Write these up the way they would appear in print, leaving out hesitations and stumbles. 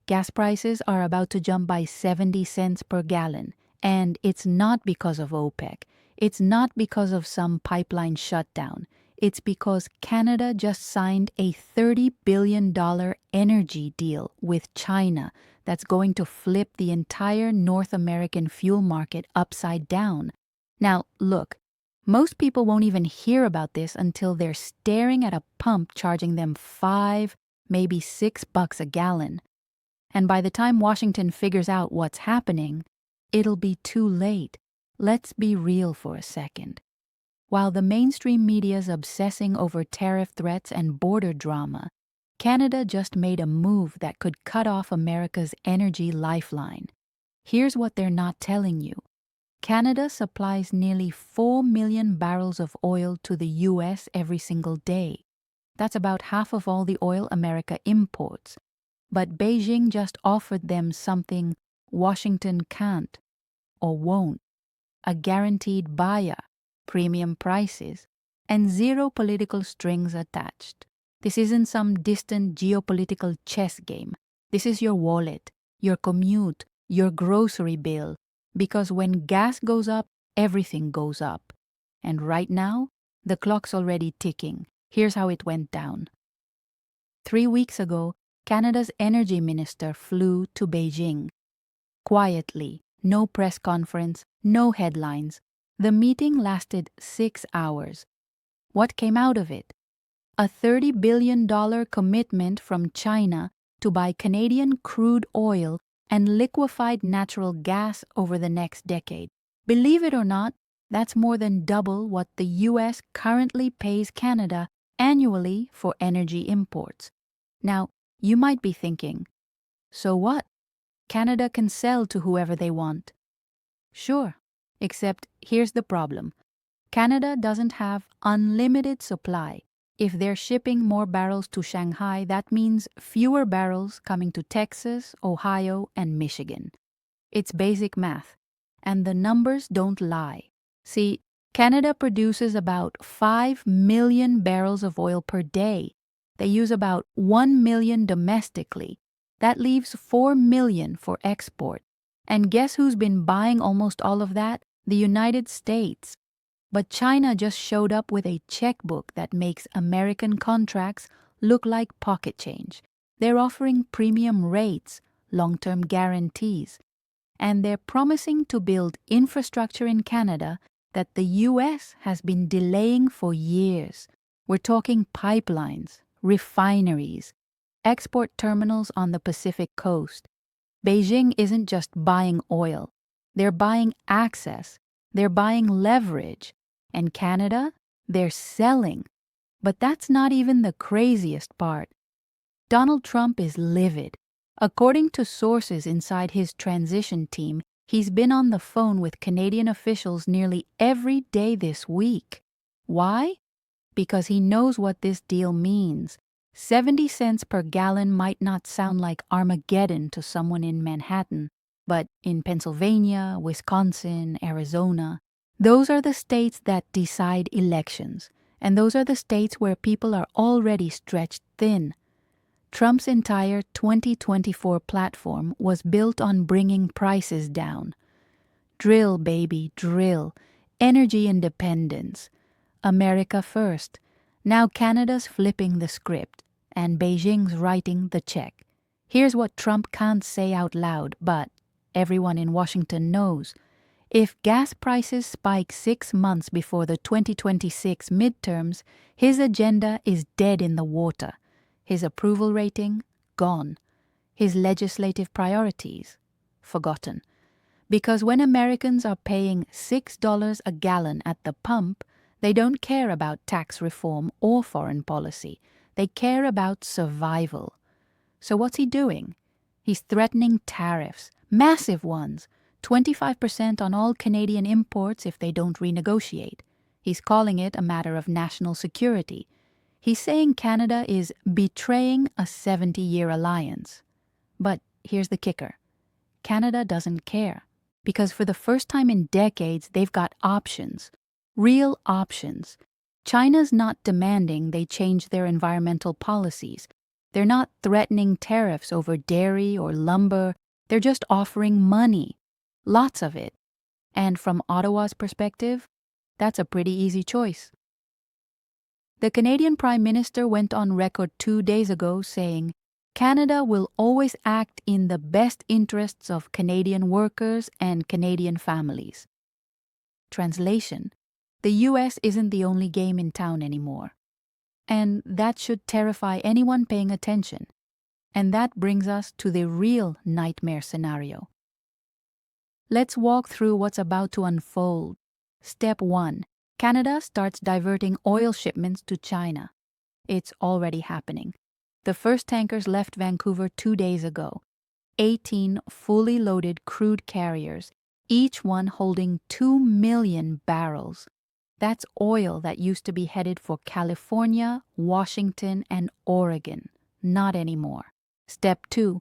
Gas prices are about to jump by 70 cents per gallon, and it's not because of OPEC. It's not because of some pipeline shutdown. It's because Canada just signed a $30 billion energy deal with China that's going to flip the entire North American fuel market upside down. Now, look, most people won't even hear about this until they're staring at a pump charging them $5, maybe $6 a gallon. And by the time Washington figures out what's happening, it'll be too late. Let's be real for a second. While the mainstream media's obsessing over tariff threats and border drama, Canada just made a move that could cut off America's energy lifeline. Here's what they're not telling you. Canada supplies nearly 4 million barrels of oil to the U.S. every single day. That's about half of all the oil America imports. But Beijing just offered them something Washington can't or won't: a guaranteed buyer, premium prices, and zero political strings attached. This isn't some distant geopolitical chess game. This is your wallet, your commute, your grocery bill, because when gas goes up, everything goes up. And right now, the clock's already ticking. Here's how it went down. 3 weeks ago, Canada's energy minister flew to Beijing. Quietly, no press conference, no headlines. The meeting lasted 6 hours. What came out of it? A $30 billion commitment from China to buy Canadian crude oil and liquefied natural gas over the next decade. Believe it or not, that's more than double what the U.S. currently pays Canada annually for energy imports. Now, you might be thinking, so what? Canada can sell to whoever they want. Sure, except here's the problem. Canada doesn't have unlimited supply. If they're shipping more barrels to Shanghai, that means fewer barrels coming to Texas, Ohio, and Michigan. It's basic math, and the numbers don't lie. See, Canada produces about 5 million barrels of oil per day. They use about 1 million domestically. That leaves 4 million for export. And guess who's been buying almost all of that? The United States. But China just showed up with a checkbook that makes American contracts look like pocket change. They're offering premium rates, long-term guarantees, and they're promising to build infrastructure in Canada that the U.S. has been delaying for years. We're talking pipelines, refineries, export terminals on the Pacific coast. Beijing isn't just buying oil. They're buying access. They're buying leverage. And Canada, they're selling. But that's not even the craziest part. Donald Trump is livid. According to sources inside his transition team, he's been on the phone with Canadian officials nearly every day this week. Why? Because he knows what this deal means. 70 cents per gallon might not sound like Armageddon to someone in Manhattan, but in Pennsylvania, Wisconsin, Arizona, those are the states that decide elections, and those are the states where people are already stretched thin. Trump's entire 2024 platform was built on bringing prices down. Drill, baby, drill. Energy independence. America first. Now Canada's flipping the script, and Beijing's writing the check. Here's what Trump can't say out loud, but everyone in Washington knows. If gas prices spike 6 months before the 2026 midterms, his agenda is dead in the water. His approval rating, gone. His legislative priorities, forgotten. Because when Americans are paying $6 a gallon at the pump, they don't care about tax reform or foreign policy. They care about survival. So what's he doing? He's threatening tariffs, massive ones, 25% on all Canadian imports if they don't renegotiate. He's calling it a matter of national security. He's saying Canada is betraying a 70-year alliance. But here's the kicker. Canada doesn't care, because for the first time in decades, they've got options, real options. China's not demanding they change their environmental policies. They're not threatening tariffs over dairy or lumber. They're just offering money. Lots of it. And from Ottawa's perspective, that's a pretty easy choice. The Canadian Prime Minister went on record 2 days ago saying, Canada will always act in the best interests of Canadian workers and Canadian families. Translation: the US isn't the only game in town anymore. And that should terrify anyone paying attention. And that brings us to the real nightmare scenario. Let's walk through what's about to unfold. Step 1. Canada starts diverting oil shipments to China. It's already happening. The first tankers left Vancouver 2 days ago. 18 fully loaded crude carriers, each one holding 2 million barrels. That's oil that used to be headed for California, Washington, and Oregon. Not anymore. Step 2.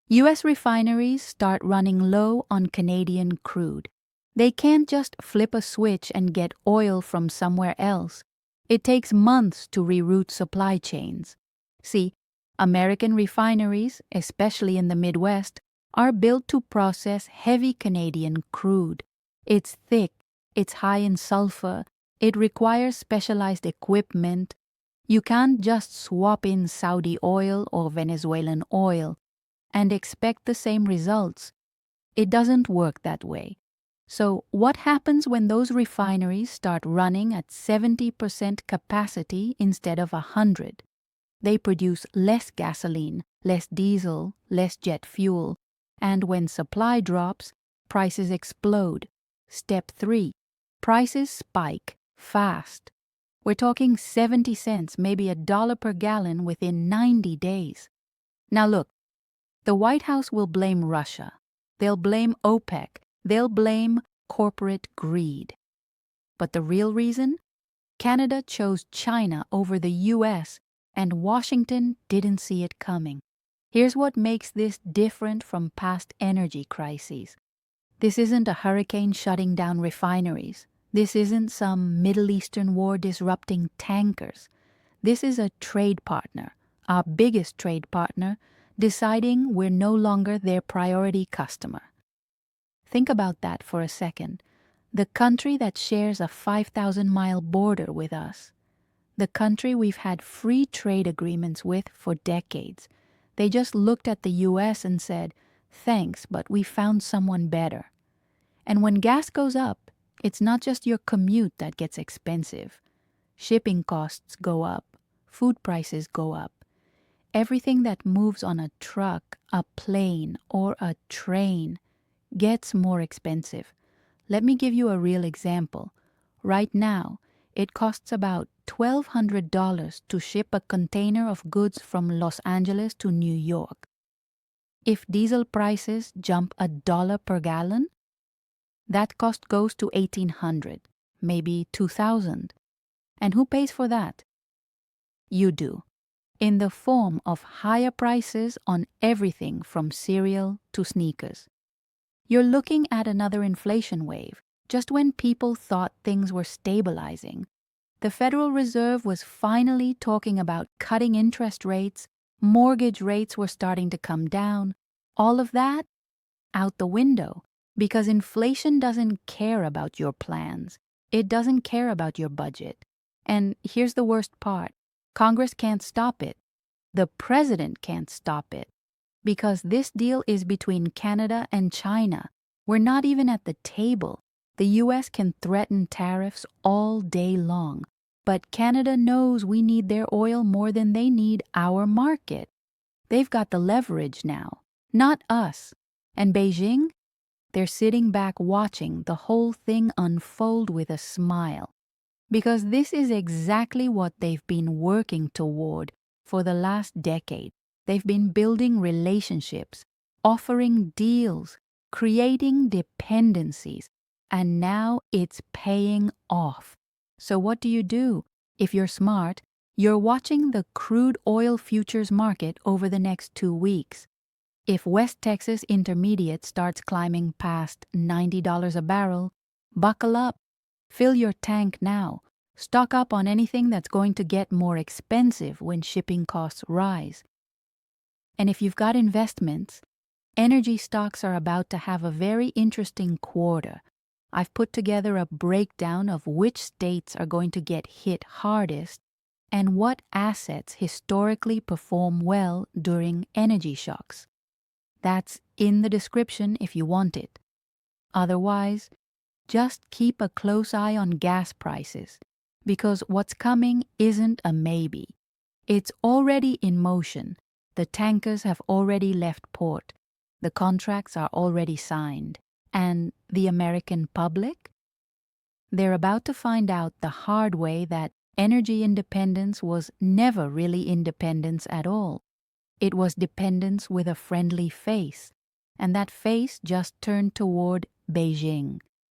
U.S. refineries start running low on Canadian crude. They can't just flip a switch and get oil from somewhere else. It takes months to reroute supply chains. See, American refineries, especially in the Midwest, are built to process heavy Canadian crude. It's thick, it's high in sulfur, it requires specialized equipment. You can't just swap in Saudi oil or Venezuelan oil and expect the same results. It doesn't work that way. So what happens when those refineries start running at 70% capacity instead of 100? They produce less gasoline, less diesel, less jet fuel, and when supply drops, prices explode. Step 3. Prices spike fast. We're talking 70 cents, maybe $1 per gallon within 90 days. Now look, the White House will blame Russia. They'll blame OPEC. They'll blame corporate greed. But the real reason? Canada chose China over the US, and Washington didn't see it coming. Here's what makes this different from past energy crises. This isn't a hurricane shutting down refineries. This isn't some Middle Eastern war disrupting tankers. This is a trade partner, our biggest trade partner, deciding we're no longer their priority customer. Think about that for a second. The country that shares a 5,000-mile border with us. The country we've had free trade agreements with for decades. They just looked at the US and said, thanks, but we found someone better. And when gas goes up, it's not just your commute that gets expensive. Shipping costs go up. Food prices go up. Everything that moves on a truck, a plane, or a train gets more expensive. Let me give you a real example. Right now, it costs about $1,200 to ship a container of goods from Los Angeles to New York. If diesel prices jump $1 per gallon, that cost goes to $1,800, maybe $2,000. And who pays for that? You do, in the form of higher prices on everything from cereal to sneakers. You're looking at another inflation wave, just when people thought things were stabilizing. The Federal Reserve was finally talking about cutting interest rates, mortgage rates were starting to come down. All of that out the window, because inflation doesn't care about your plans. It doesn't care about your budget. And here's the worst part. Congress can't stop it. The president can't stop it. Because this deal is between Canada and China. We're not even at the table. The US can threaten tariffs all day long. But Canada knows we need their oil more than they need our market. They've got the leverage now, not us. And Beijing? They're sitting back watching the whole thing unfold with a smile. Because this is exactly what they've been working toward for the last decade. They've been building relationships, offering deals, creating dependencies, and now it's paying off. So what do? If you're smart, you're watching the crude oil futures market over the next 2 weeks. If West Texas Intermediate starts climbing past $90 a barrel, buckle up. Fill your tank now. Stock up on anything that's going to get more expensive when shipping costs rise. And if you've got investments, energy stocks are about to have a very interesting quarter. I've put together a breakdown of which states are going to get hit hardest and what assets historically perform well during energy shocks. That's in the description if you want it. Otherwise, just keep a close eye on gas prices, because what's coming isn't a maybe. It's already in motion. The tankers have already left port. The contracts are already signed. And the American public? They're about to find out the hard way that energy independence was never really independence at all. It was dependence with a friendly face, and that face just turned toward Beijing.